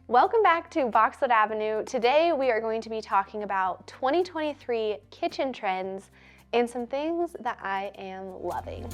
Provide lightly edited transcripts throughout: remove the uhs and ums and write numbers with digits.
Welcome back to Boxwood Avenue. Today we are going to be talking about 2023 kitchen trends and some things that I am loving.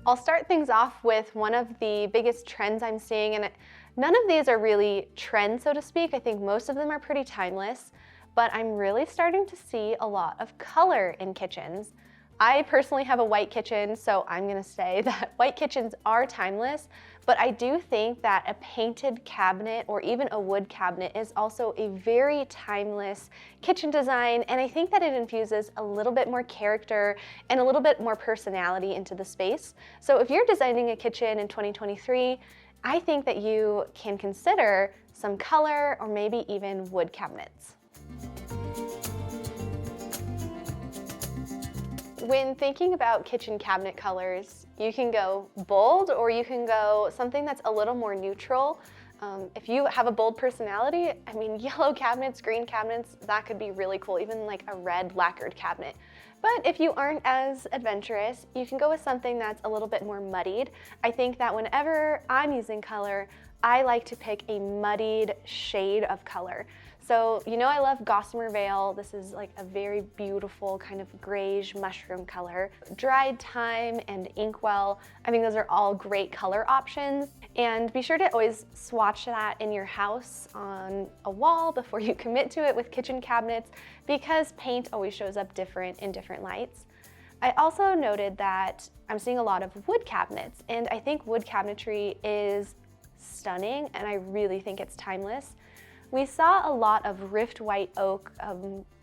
I'll start things off with one of the biggest trends I'm seeing, and none of these are really trends, so to speak. I think most of them are pretty timeless, but I'm really starting to see a lot of color in kitchens. I personally have a white kitchen, so I'm gonna say that white kitchens are timeless, but I do think that a painted cabinet or even a wood cabinet is also a very timeless kitchen design, and I think that it infuses a little bit more character and a little bit more personality into the space. So if you're designing a kitchen in 2023, I think that you can consider some color or maybe even wood cabinets. When thinking about kitchen cabinet colors, you can go bold or you can go something that's a little more neutral. If you have a bold personality, I mean, yellow cabinets, green cabinets, that could be really cool, even like a red lacquered cabinet. But if you aren't as adventurous, you can go with something that's a little bit more muddied. I think that whenever I'm using color, I like to pick a muddied shade of color. So, you know, I love Gossamer veil. This is like a very beautiful kind of grayish mushroom color. Dried thyme and inkwell, I think those are all great color options. And be sure to always swatch that in your house on a wall before you commit to it with kitchen cabinets, because paint always shows up different in different lights. I also noted that I'm seeing a lot of wood cabinets, and I think wood cabinetry is stunning, and I really think it's timeless. We saw a lot of rift white oak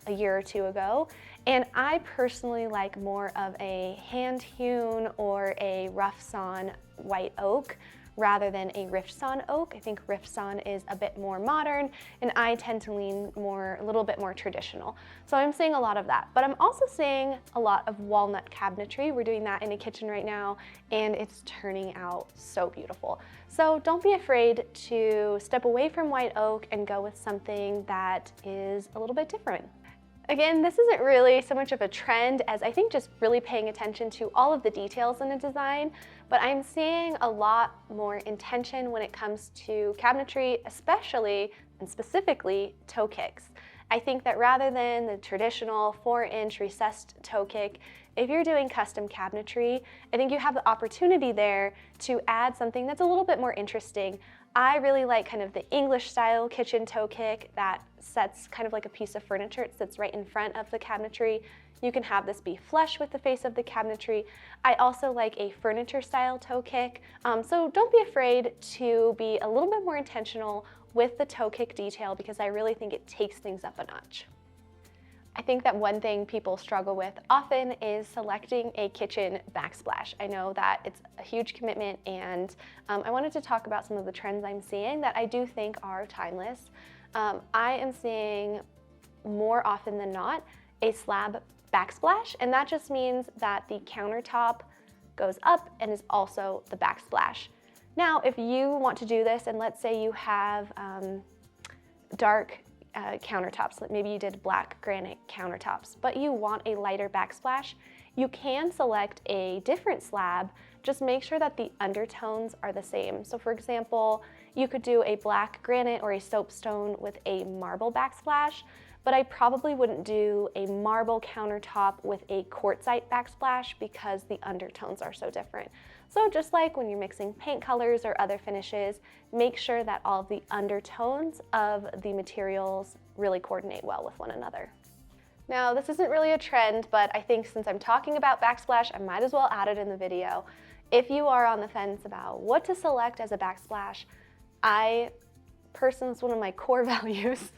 a year or two ago, and I personally like more of a hand-hewn or a rough-sawn white oak rather than a rift-sawn oak. I think rift-sawn is a bit more modern, and I tend to lean a little bit more traditional. So I'm seeing a lot of that, but I'm also seeing a lot of walnut cabinetry. We're doing that in a kitchen right now, and it's turning out so beautiful. So don't be afraid to step away from white oak and go with something that is a little bit different. Again, this isn't really so much of a trend as I think just really paying attention to all of the details in a design, but I'm seeing a lot more intention when it comes to cabinetry, especially and specifically toe kicks. I think that rather than the traditional 4-inch recessed toe kick, if you're doing custom cabinetry, I think you have the opportunity there to add something that's a little bit more interesting. I really like kind of the English style kitchen toe kick that sets kind of like a piece of furniture. It sits right in front of the cabinetry. You can have this be flush with the face of the cabinetry. I also like a furniture style toe kick. So don't be afraid to be a little bit more intentional with the toe kick detail, because I really think it takes things up a notch. I think that one thing people struggle with often is selecting a kitchen backsplash. I know that it's a huge commitment, and I wanted to talk about some of the trends I'm seeing that I do think are timeless. I am seeing more often than not a slab backsplash, and that just means that the countertop goes up and is also the backsplash. Now, if you want to do this, and let's say you have dark countertops, like maybe you did black granite countertops, but you want a lighter backsplash, you can select a different slab. Just make sure that the undertones are the same. So for example, you could do a black granite or a soapstone with a marble backsplash, but I probably wouldn't do a marble countertop with a quartzite backsplash because the undertones are so different. So just like when you're mixing paint colors or other finishes, make sure that all of the undertones of the materials really coordinate well with one another. Now, this isn't really a trend, but I think since I'm talking about backsplash, I might as well add it in the video. If you are on the fence about what to select as a backsplash, it's one of my core values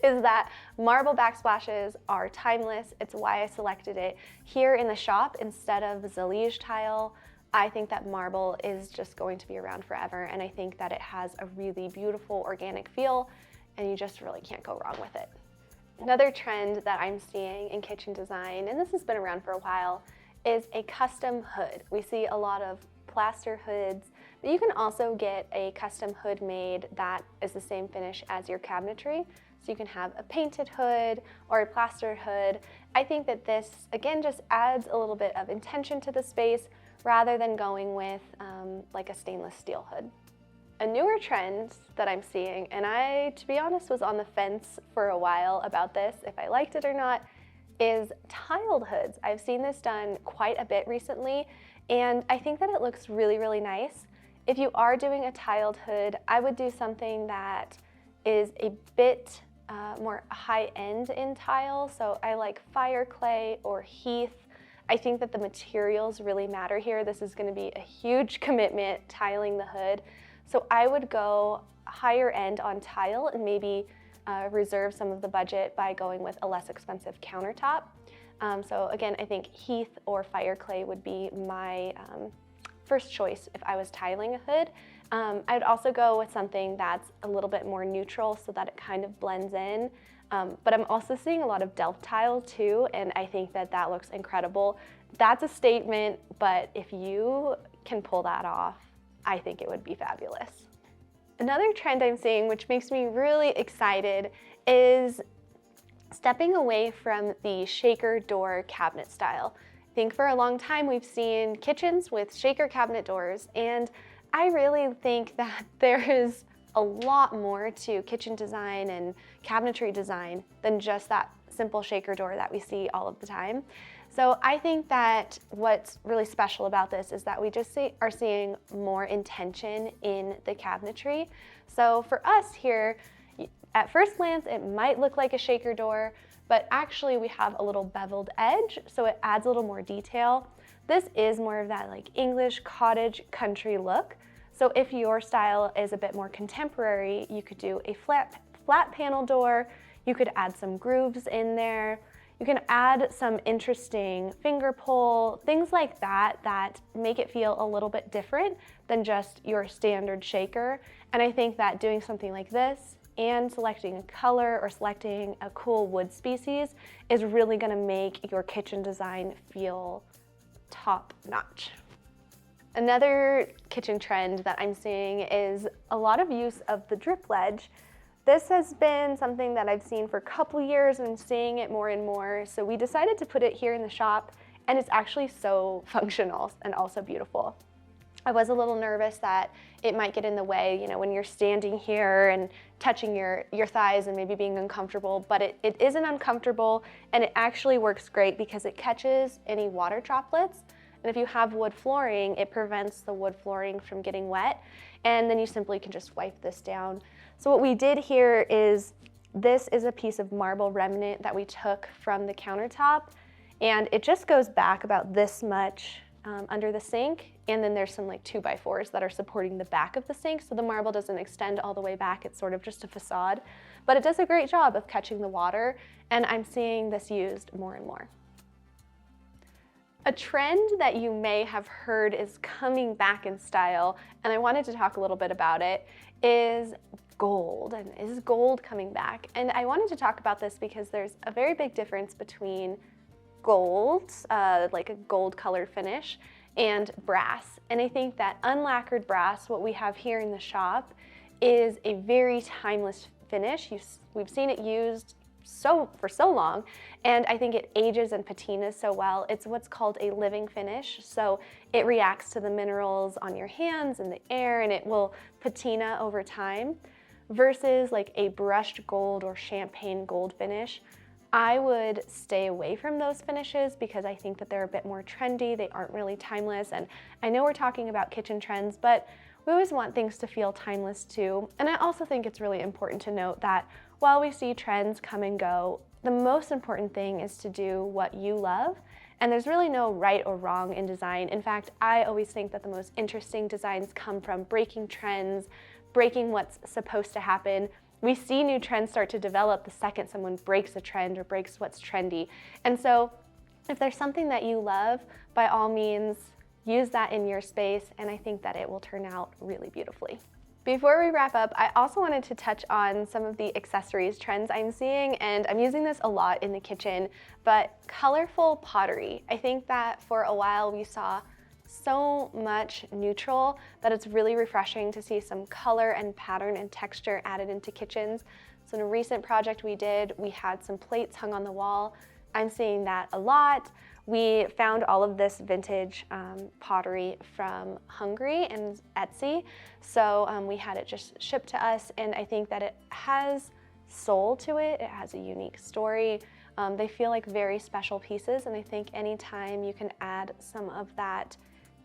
is that marble backsplashes are timeless. It's why I selected it here in the shop instead of Zallige tile. I think that marble is just going to be around forever, and I think that it has a really beautiful organic feel, and you just really can't go wrong with it. Another trend that I'm seeing in kitchen design, and this has been around for a while, is a custom hood. We see a lot of plaster hoods, but you can also get a custom hood made that is the same finish as your cabinetry. So you can have a painted hood or a plastered hood. I think that this, again, just adds a little bit of intention to the space rather than going with like a stainless steel hood. A newer trend that I'm seeing, and I, to be honest, was on the fence for a while about this, if I liked it or not, is tiled hoods. I've seen this done quite a bit recently, and I think that it looks really, really nice. If you are doing a tiled hood, I would do something that is a bit more high-end in tile. So I like fire clay or heath. I think that the materials really matter here. This is going to be a huge commitment, tiling the hood. So I would go higher end on tile and maybe reserve some of the budget by going with a less expensive countertop. So again, I think heath or fire clay would be my first choice if I was tiling a hood. I'd also go with something that's a little bit more neutral so that it kind of blends in. But I'm also seeing a lot of Delft tile too, and I think that that looks incredible. That's a statement, but if you can pull that off, I think it would be fabulous. Another trend I'm seeing, which makes me really excited, is stepping away from the shaker door cabinet style. I think for a long time we've seen kitchens with shaker cabinet doors, and I really think that there is a lot more to kitchen design and cabinetry design than just that simple shaker door that we see all of the time. So I think that what's really special about this is that we just are seeing more intention in the cabinetry. So for us here, at first glance, it might look like a shaker door, but actually we have a little beveled edge, so it adds a little more detail. This is more of that like English cottage country look. So if your style is a bit more contemporary, you could do a flat panel door, you could add some grooves in there, you can add some interesting finger pull, things like that that make it feel a little bit different than just your standard shaker. And I think that doing something like this and selecting a color or selecting a cool wood species is really gonna make your kitchen design feel top notch. Another kitchen trend that I'm seeing is a lot of use of the drip ledge. This has been something that I've seen for a couple years and seeing it more and more. So we decided to put it here in the shop, and it's actually so functional and also beautiful. I was a little nervous that it might get in the way, you know, when you're standing here and touching your thighs and maybe being uncomfortable, but it isn't uncomfortable, and it actually works great because it catches any water droplets. And if you have wood flooring, it prevents the wood flooring from getting wet, and then you simply can just wipe this down. So what we did here is, this is a piece of marble remnant that we took from the countertop, and it just goes back about this much under the sink, and then there's some like 2x4s that are supporting the back of the sink, so the marble doesn't extend all the way back, it's sort of just a facade, but it does a great job of catching the water, and I'm seeing this used more and more. A trend that you may have heard is coming back in style, and I wanted to talk a little bit about it, is gold. And is gold coming back? And I wanted to talk about this because there's a very big difference between gold, like a gold colored finish, and brass. And I think that unlacquered brass, what we have here in the shop, is a very timeless finish. We've seen it used for so long, and I think it ages and patinas so well. It's what's called a living finish, so it reacts to the minerals on your hands and the air, and it will patina over time, versus like a brushed gold or champagne gold finish. I would stay away from those finishes because I think that they're a bit more trendy, they aren't really timeless, and I know we're talking about kitchen trends, but we always want things to feel timeless too. And I also think it's really important to note that while we see trends come and go, the most important thing is to do what you love, and there's really no right or wrong in design. In fact, I always think that the most interesting designs come from breaking trends, breaking what's supposed to happen. We see new trends start to develop the second someone breaks a trend or breaks what's trendy. And so if there's something that you love, by all means, use that in your space, and I think that it will turn out really beautifully. Before we wrap up, I also wanted to touch on some of the accessories trends I'm seeing, and I'm using this a lot in the kitchen, but colorful pottery. I think that for a while we saw so much neutral that it's really refreshing to see some color and pattern and texture added into kitchens. So in a recent project we did, we had some plates hung on the wall. I'm seeing that a lot. We found all of this vintage pottery from Hungary and Etsy. So we had it just shipped to us, and I think that it has soul to it. It has a unique story. They feel like very special pieces, and I think anytime you can add some of that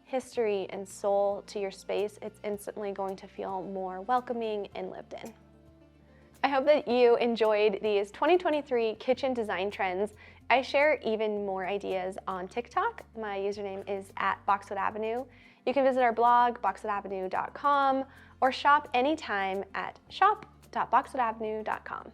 history and soul to your space, it's instantly going to feel more welcoming and lived in. I hope that you enjoyed these 2023 kitchen design trends. I share even more ideas on TikTok. My username is @BoxwoodAvenue. You can visit our blog, boxwoodavenue.com, or shop anytime at shop.boxwoodavenue.com.